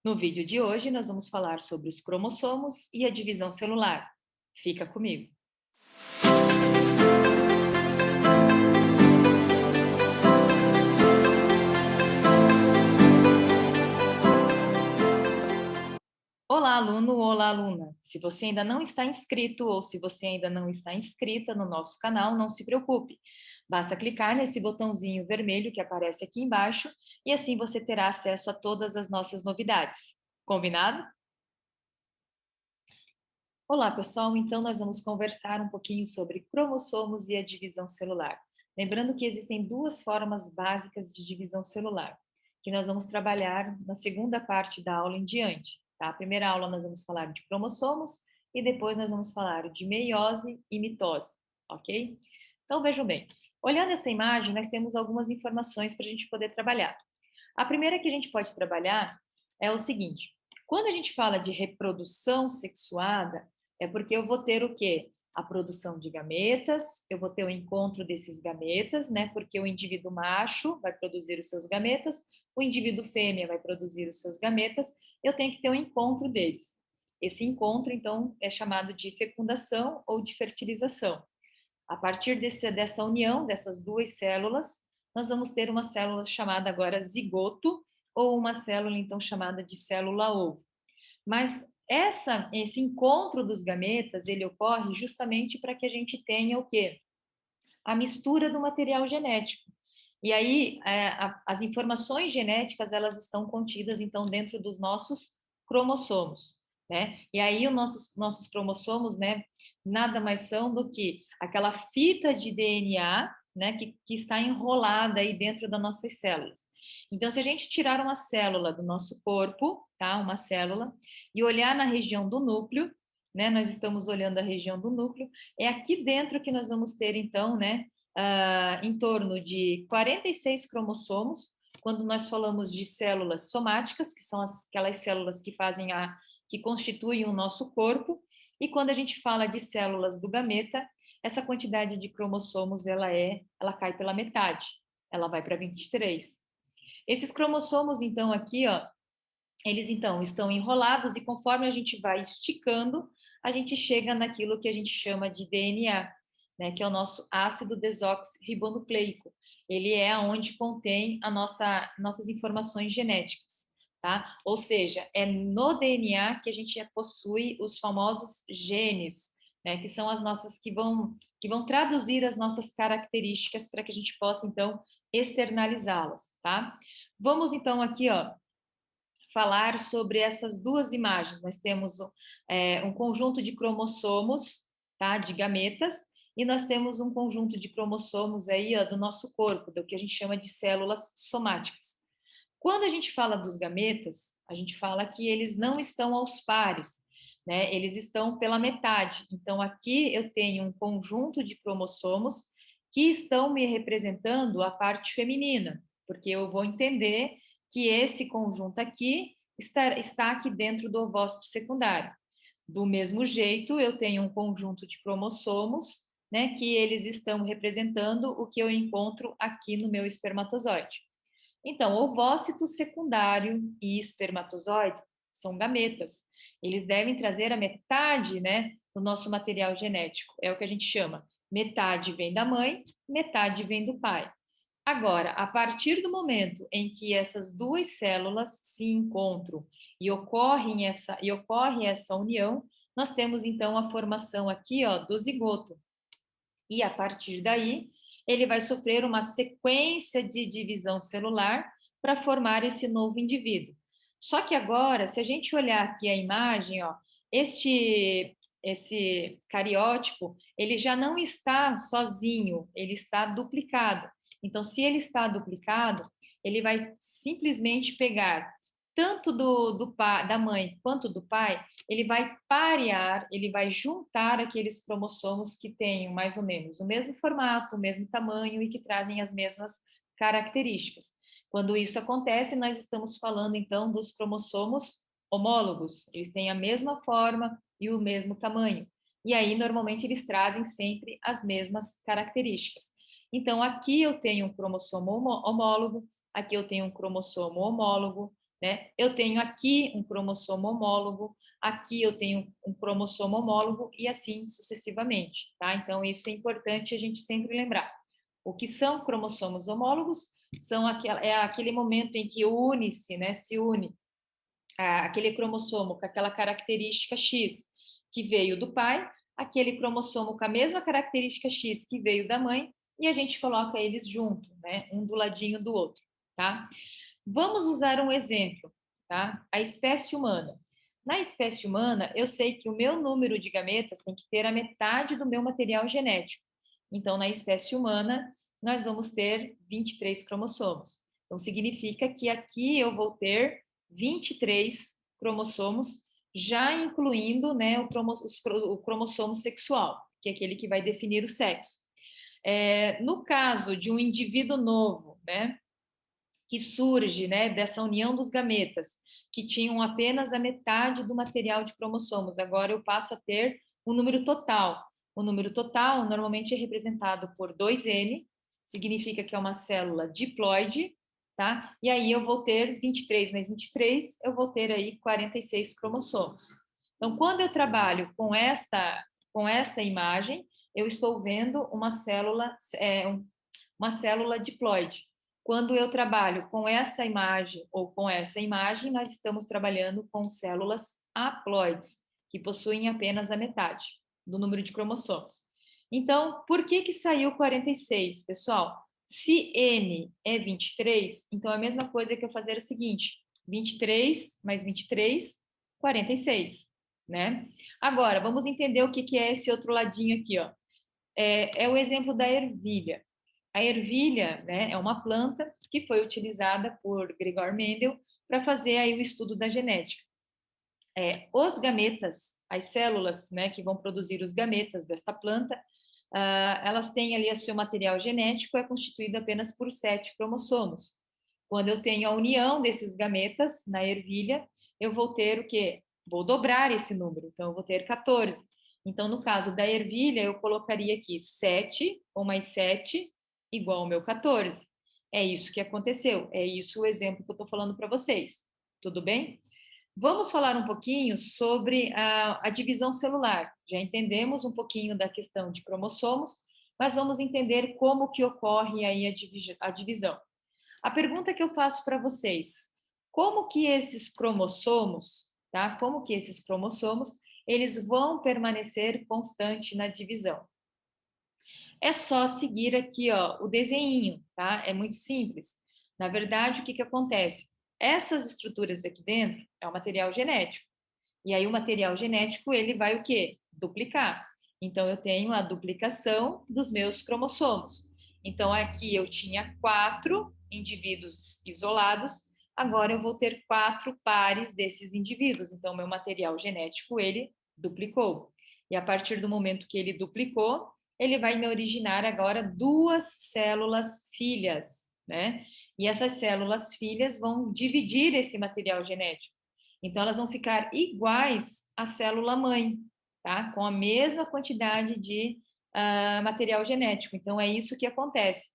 No vídeo de hoje, nós vamos falar sobre os cromossomos e a divisão celular. Fica comigo. Olá, aluno, olá, aluna. Se você ainda não está inscrito ou se você ainda não está inscrita no nosso canal, não se preocupe. Basta clicar nesse botãozinho vermelho que aparece aqui embaixo e assim você terá acesso a todas as nossas novidades. Combinado? Olá, pessoal. Então, nós vamos conversar um pouquinho sobre cromossomos e a divisão celular. Lembrando que existem duas formas básicas de divisão celular, que nós vamos trabalhar na segunda parte da aula em diante. Tá? A primeira aula nós vamos falar de cromossomos e depois nós vamos falar de meiose e mitose, ok? Então, vejam bem. Olhando essa imagem, nós temos algumas informações para a gente poder trabalhar. A primeira que a gente pode trabalhar é o seguinte: quando a gente fala de reprodução sexuada, é porque eu vou ter o quê? A produção de gametas, eu vou ter o encontro desses gametas, né? Porque o indivíduo macho vai produzir os seus gametas, o indivíduo fêmea vai produzir os seus gametas, eu tenho que ter um encontro deles. Esse encontro, então, é chamado de fecundação ou de fertilização. A partir dessa união dessas duas células, nós vamos ter uma célula chamada agora zigoto, ou uma célula, então, chamada de célula-ovo. Mas esse encontro dos gametas, ele ocorre justamente para que a gente tenha o quê? A mistura do material genético. E aí, as informações genéticas, elas estão contidas, então, dentro dos nossos cromossomos, né? E aí, os nossos cromossomos, né, nada mais são do que aquela fita de DNA, né, que está enrolada aí dentro das nossas células. Então, se a gente tirar uma célula do nosso corpo, tá? Uma célula, e olhar na região do núcleo, né? Nós estamos olhando a região do núcleo, é aqui dentro que nós vamos ter, então, né, em torno de 46 cromossomos, quando nós falamos de células somáticas, que são aquelas células que constituem o nosso corpo, e quando a gente fala de células do gameta, essa quantidade de cromossomos ela cai pela metade, ela vai para 23. Esses cromossomos, então, aqui, ó, eles então estão enrolados e conforme a gente vai esticando, a gente chega naquilo que a gente chama de DNA, né, que é o nosso ácido desoxirribonucleico. Ele é onde contém nossas informações genéticas, tá? Ou seja, é no DNA que a gente possui os famosos genes, né, que são as nossas que vão traduzir as nossas características para que a gente possa então externalizá-las, tá? Vamos então aqui, ó, falar sobre essas duas imagens. Nós temos um conjunto de cromossomos, tá, de gametas, e nós temos um conjunto de cromossomos aí, ó, do nosso corpo, do que a gente chama de células somáticas. Quando a gente fala dos gametas, a gente fala que eles não estão aos pares, né? Eles estão pela metade. Então, aqui eu tenho um conjunto de cromossomos que estão me representando a parte feminina, porque eu vou entender que esse conjunto aqui está aqui dentro do ovócito secundário. Do mesmo jeito, eu tenho um conjunto de cromossomos, né, que eles estão representando o que eu encontro aqui no meu espermatozoide. Então, ovócito secundário e espermatozoide são gametas. Eles devem trazer a metade, né, do nosso material genético. É o que a gente chama. Metade vem da mãe, metade vem do pai. Agora, a partir do momento em que essas duas células se encontram e ocorre essa união, nós temos então a formação aqui, ó, do zigoto. E a partir daí, ele vai sofrer uma sequência de divisão celular para formar esse novo indivíduo. Só que agora, se a gente olhar aqui a imagem, ó, esse cariótipo, ele já não está sozinho, ele está duplicado. Então, se ele está duplicado, ele vai simplesmente pegar tanto da mãe quanto do pai, ele vai parear, ele vai juntar aqueles cromossomos que tenham mais ou menos o mesmo formato, o mesmo tamanho e que trazem as mesmas características. Quando isso acontece, nós estamos falando então dos cromossomos homólogos, eles têm a mesma forma e o mesmo tamanho. E aí, normalmente, eles trazem sempre as mesmas características. Então, aqui eu tenho um cromossomo homólogo, aqui eu tenho um cromossomo homólogo, né? Eu tenho aqui um cromossomo homólogo, aqui eu tenho um cromossomo homólogo e assim sucessivamente, tá? Então, isso é importante a gente sempre lembrar. O que são cromossomos homólogos? É aquele momento em que une-se, né? Se une aquele cromossomo com aquela característica X que veio do pai, aquele cromossomo com a mesma característica X que veio da mãe, e a gente coloca eles junto, né? Um do ladinho do outro, tá? Vamos usar um exemplo, tá? A espécie humana. Na espécie humana, eu sei que o meu número de gametas tem que ter a metade do meu material genético. Então, na espécie humana, nós vamos ter 23 cromossomos. Então, significa que aqui eu vou ter 23 cromossomos, já incluindo, né, o cromossomo sexual, que é aquele que vai definir o sexo. No caso de um indivíduo novo, né, que surge, né, dessa união dos gametas, que tinham apenas a metade do material de cromossomos. Agora eu passo a ter um número total. O número total normalmente é representado por 2N, significa que é uma célula diploide, tá? E aí eu vou ter 23 mais 23, eu vou ter aí 46 cromossomos. Então, quando eu trabalho com esta imagem, eu estou vendo uma célula diploide. Quando eu trabalho com essa imagem ou com essa imagem, nós estamos trabalhando com células haploides, que possuem apenas a metade do número de cromossomos. Então, por que saiu 46, pessoal? Se N é 23, então é a mesma coisa que eu fazer o seguinte: 23 mais 23, 46, né? Agora, vamos entender o que é esse outro ladinho aqui, ó. É o exemplo da ervilha. A ervilha, né, é uma planta que foi utilizada por Gregor Mendel para fazer aí o estudo da genética. Os gametas, as células, né, que vão produzir os gametas desta planta, elas têm ali o seu material genético, é constituído apenas por 7 cromossomos. Quando eu tenho a união desses gametas na ervilha, eu vou ter o quê? Vou dobrar esse número, então eu vou ter 14. Então, no caso da ervilha, eu colocaria aqui 7 ou mais 7 igual ao meu 14. É isso que aconteceu, é isso o exemplo que eu estou falando para vocês. Tudo bem? Vamos falar um pouquinho sobre a divisão celular. Já entendemos um pouquinho da questão de cromossomos, mas vamos entender como que ocorre aí a divisão. A pergunta que eu faço para vocês: como que esses cromossomos, tá? Como que esses cromossomos, eles vão permanecer constante na divisão? É só seguir aqui, ó, o desenho, tá? É muito simples. Na verdade, o que acontece? Essas estruturas aqui dentro é o material genético. E aí o material genético, ele vai o quê? Duplicar. Então, eu tenho a duplicação dos meus cromossomos. Então, aqui eu tinha 4 indivíduos isolados, agora eu vou ter 4 pares desses indivíduos. Então, meu material genético, ele duplicou. E a partir do momento que ele duplicou, ele vai me originar agora 2 células filhas, né? E essas células filhas vão dividir esse material genético. Então, elas vão ficar iguais à célula mãe, tá? Com a mesma quantidade de material genético. Então, é isso que acontece.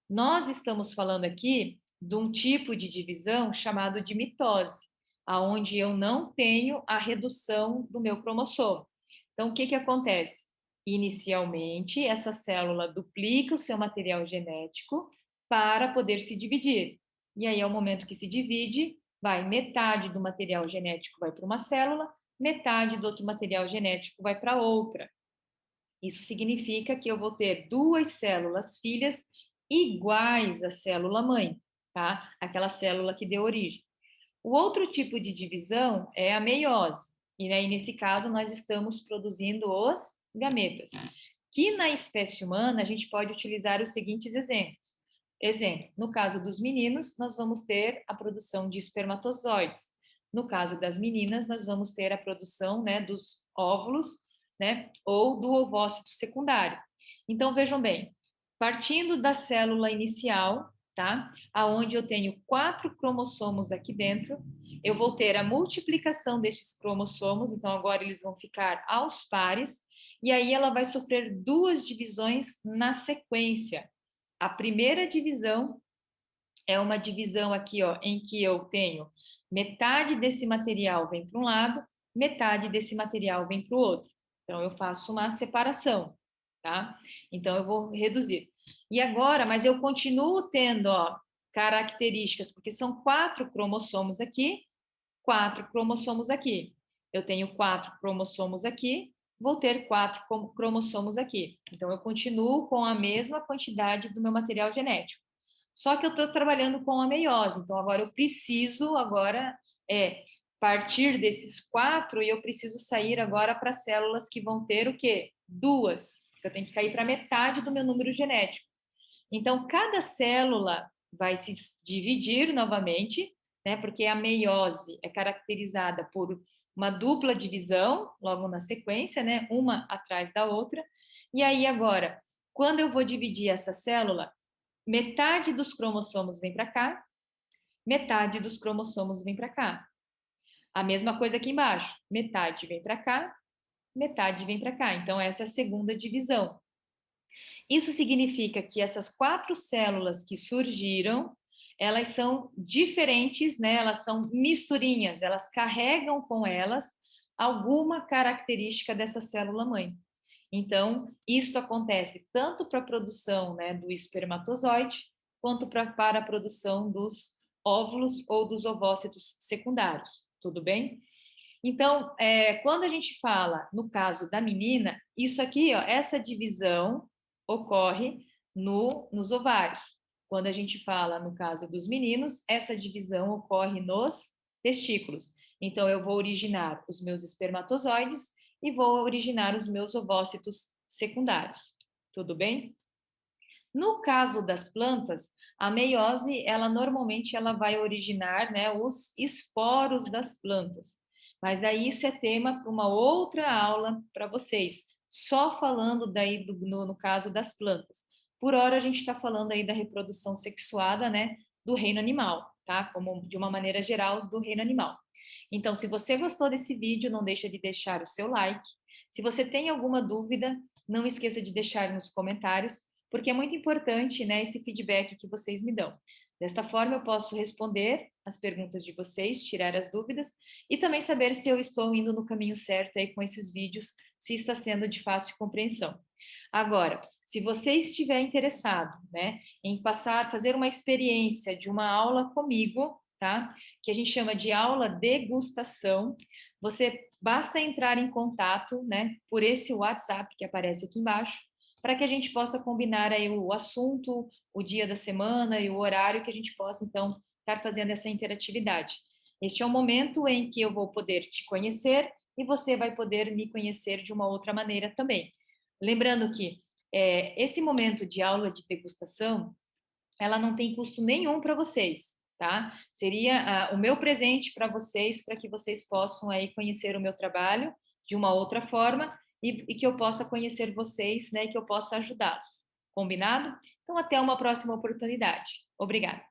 Nós estamos falando aqui de um tipo de divisão chamado de mitose, aonde eu não tenho a redução do meu cromossomo. Então, o que acontece? Inicialmente, essa célula duplica o seu material genético para poder se dividir. E aí, ao momento que se divide, vai metade do material genético vai para uma célula, metade do outro material genético vai para outra. Isso significa que eu vou ter 2 células filhas iguais à célula mãe, tá? Aquela célula que deu origem. O outro tipo de divisão é a meiose. E aí, nesse caso, nós estamos produzindo os gametas. Que na espécie humana, a gente pode utilizar os seguintes exemplos. Exemplo, no caso dos meninos, nós vamos ter a produção de espermatozoides. No caso das meninas, nós vamos ter a produção, né, dos óvulos, né, ou do ovócito secundário. Então, vejam bem, partindo da célula inicial, tá? Aonde eu tenho 4 cromossomos aqui dentro, eu vou ter a multiplicação destes cromossomos, então agora eles vão ficar aos pares, e aí ela vai sofrer 2 divisões na sequência. A primeira divisão é uma divisão aqui, ó, em que eu tenho Metade desse material vem para um lado, metade desse material vem para o outro. Então, eu faço uma separação, tá? Então, eu vou reduzir. E agora, mas eu continuo tendo, ó, características, porque são 4 cromossomos aqui, 4 cromossomos aqui. Eu tenho 4 cromossomos aqui, vou ter 4 cromossomos aqui. Então, eu continuo com a mesma quantidade do meu material genético. Só que eu estou trabalhando com a meiose, então agora eu preciso partir desses 4 e eu preciso sair agora para células que vão ter o quê? 2. Eu tenho que cair para metade do meu número genético. Então, cada célula vai se dividir novamente, né? Porque a meiose é caracterizada por uma dupla divisão, logo na sequência, né? Uma atrás da outra. E aí, agora, quando eu vou dividir essa célula, metade dos cromossomos vem para cá, metade dos cromossomos vem para cá. A mesma coisa aqui embaixo, metade vem para cá, metade vem para cá. Então, essa é a segunda divisão. Isso significa que essas 4 células que surgiram, elas são diferentes, né? Elas são misturinhas, elas carregam com elas alguma característica dessa célula-mãe. Então, isso acontece tanto para a produção, né, do espermatozoide, quanto para a produção dos óvulos ou dos ovócitos secundários, tudo bem? Então, quando a gente fala, no caso da menina, isso aqui, ó, essa divisão ocorre nos ovários. Quando a gente fala, no caso dos meninos, essa divisão ocorre nos testículos. Então, eu vou originar os meus espermatozoides e vou originar os meus ovócitos secundários. Tudo bem? No caso das plantas, a meiose, ela normalmente ela vai originar, né, os esporos das plantas. Mas daí isso é tema para uma outra aula para vocês, só falando daí no caso das plantas. Por hora a gente está falando aí da reprodução sexuada, né, do reino animal, tá? Como de uma maneira geral do reino animal. Então, se você gostou desse vídeo, não deixa de deixar o seu like. Se você tem alguma dúvida, não esqueça de deixar nos comentários, porque é muito importante, né, esse feedback que vocês me dão. Desta forma, eu posso responder as perguntas de vocês, tirar as dúvidas e também saber se eu estou indo no caminho certo aí com esses vídeos, se está sendo de fácil compreensão. Agora, se você estiver interessado, né, em fazer uma experiência de uma aula comigo, tá? Que a gente chama de aula degustação, você basta entrar em contato, né, por esse WhatsApp que aparece aqui embaixo, para que a gente possa combinar aí o assunto, o dia da semana e o horário que a gente possa, então, estar fazendo essa interatividade. Este é o momento em que eu vou poder te conhecer e você vai poder me conhecer de uma outra maneira também. Lembrando que esse momento de aula de degustação, ela não tem custo nenhum para vocês, tá? Seria o meu presente para vocês, para que vocês possam aí conhecer o meu trabalho de uma outra forma e que eu possa conhecer vocês, né? E que eu possa ajudá-los. Combinado? Então, até uma próxima oportunidade. Obrigada.